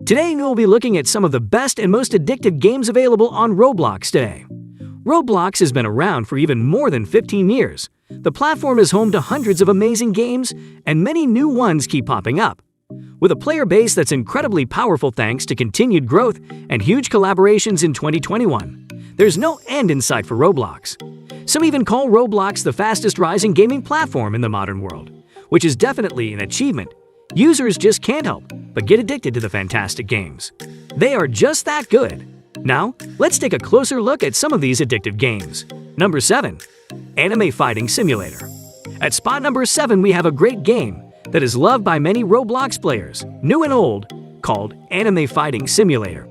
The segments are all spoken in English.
Today we will be looking at some of the best and most addictive games available on Roblox today. Roblox has been around for even more than 15 years. The platform is home to hundreds of amazing games, and many new ones keep popping up. With a player base that's incredibly powerful thanks to continued growth and huge collaborations in 2021, there's no end in sight for Roblox. Some even call Roblox the fastest rising gaming platform in the modern world, which is definitely an achievement. Users just can't help but get addicted to the fantastic games. They are just that good. Now, let's take a closer look at some of these addictive games. Number 7. Anime Fighting Simulator. At spot number 7, we have a great game that is loved by many Roblox players, new and old, called Anime Fighting Simulator.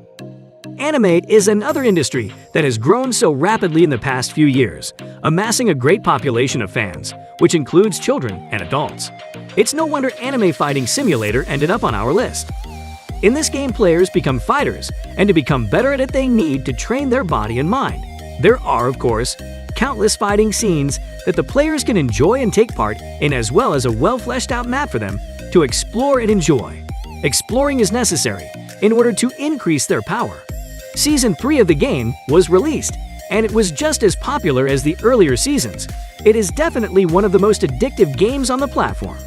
Anime is another industry that has grown so rapidly in the past few years, amassing a great population of fans, which includes children and adults. It's no wonder Anime Fighting Simulator ended up on our list. In this game, players become fighters, and to become better at it, they need to train their body and mind. There are, of course, countless fighting scenes that the players can enjoy and take part in, as well as a well-fleshed-out map for them to explore and enjoy. Exploring is necessary in order to increase their power. Season 3 of the game was released, and it was just as popular as the earlier seasons. It is definitely one of the most addictive games on the platform.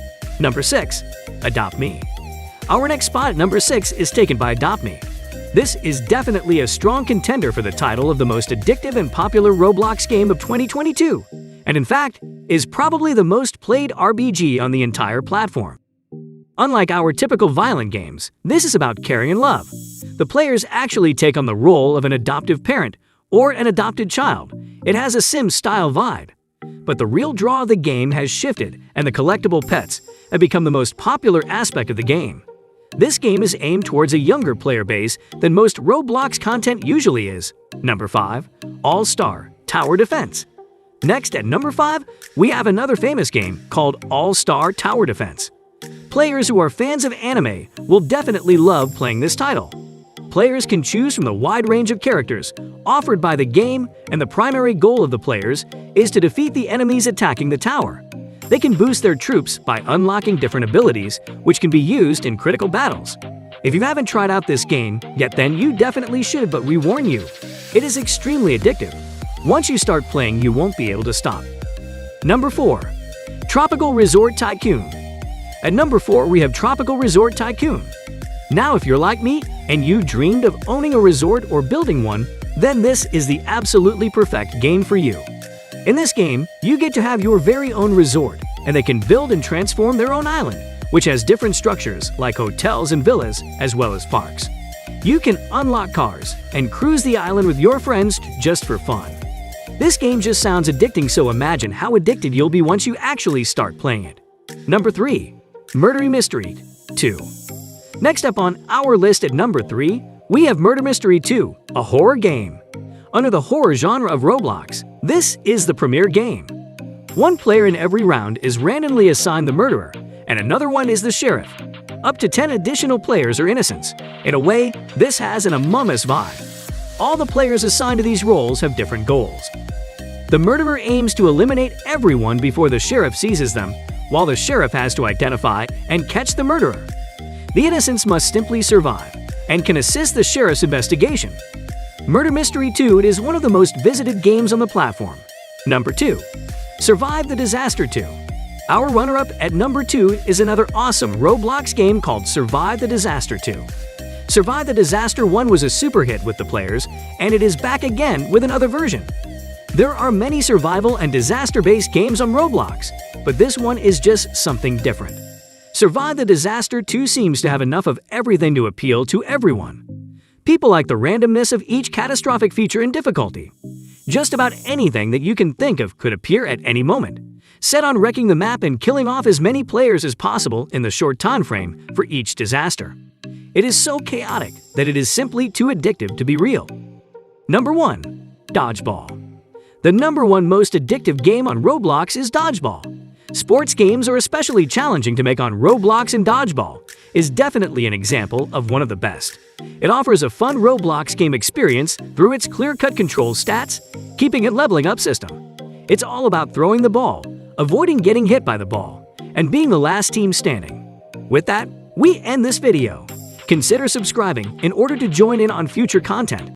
Number 6. Adopt Me. Our next spot at number 6 is taken by Adopt Me. This is definitely a strong contender for the title of the most addictive and popular Roblox game of 2022, and in fact, is probably the most played RPG on the entire platform. Unlike our typical violent games, this is about caring and love. The players actually take on the role of an adoptive parent or an adopted child. It has a Sims-style vibe. But the real draw of the game has shifted, and the collectible pets have become the most popular aspect of the game. This game is aimed towards a younger player base than most Roblox content usually is. Number 5. All-Star Tower Defense. Next at number 5, we have another famous game called All-Star Tower Defense. Players who are fans of anime will definitely love playing this title. Players can choose from the wide range of characters offered by the game, and the primary goal of the players is to defeat the enemies attacking the tower. They can boost their troops by unlocking different abilities, which can be used in critical battles. If you haven't tried out this game yet, then you definitely should, but we warn you, it is extremely addictive. Once you start playing, you won't be able to stop. Number 4. Tropical Resort Tycoon. At number 4, we have Tropical Resort Tycoon. Now, if you're like me and you dreamed of owning a resort or building one, then this is the absolutely perfect game for you. In this game, you get to have your very own resort, and they can build and transform their own island, which has different structures like hotels and villas, as well as parks. You can unlock cars and cruise the island with your friends just for fun. This game just sounds addicting, so imagine how addicted you'll be once you actually start playing it. Number 3. Murder Mystery 2. Next up on our list at number 3, we have Murder Mystery 2, a horror game. Under the horror genre of Roblox, this is the premier game. One player in every round is randomly assigned the murderer, and another one is the sheriff. Up to 10 additional players are innocents. In a way, this has an Among Us vibe. All the players assigned to these roles have different goals. The murderer aims to eliminate everyone before the sheriff seizes them, while the sheriff has to identify and catch the murderer. The innocents must simply survive and can assist the sheriff's investigation. Murder Mystery 2 is one of the most visited games on the platform. Number 2. Survive the Disaster 2. Our runner-up at number 2 is another awesome Roblox game called Survive the Disaster 2. Survive the Disaster 1 was a super hit with the players, and it is back again with another version. There are many survival and disaster-based games on Roblox, but this one is just something different. Survive the Disaster 2 seems to have enough of everything to appeal to everyone. People like the randomness of each catastrophic feature and difficulty. Just about anything that you can think of could appear at any moment. Set on wrecking the map and killing off as many players as possible in the short time frame for each disaster. It is so chaotic that it is simply too addictive to be real. Number 1. Dodgeball. The number 1 most addictive game on Roblox is Dodgeball. Sports games are especially challenging to make on Roblox, and Dodgeball is definitely an example of one of the best. It offers a fun Roblox game experience through its clear-cut control stats, keeping and leveling up system. It's all about throwing the ball, avoiding getting hit by the ball, and being the last team standing. With that, we end this video. Consider subscribing in order to join in on future content.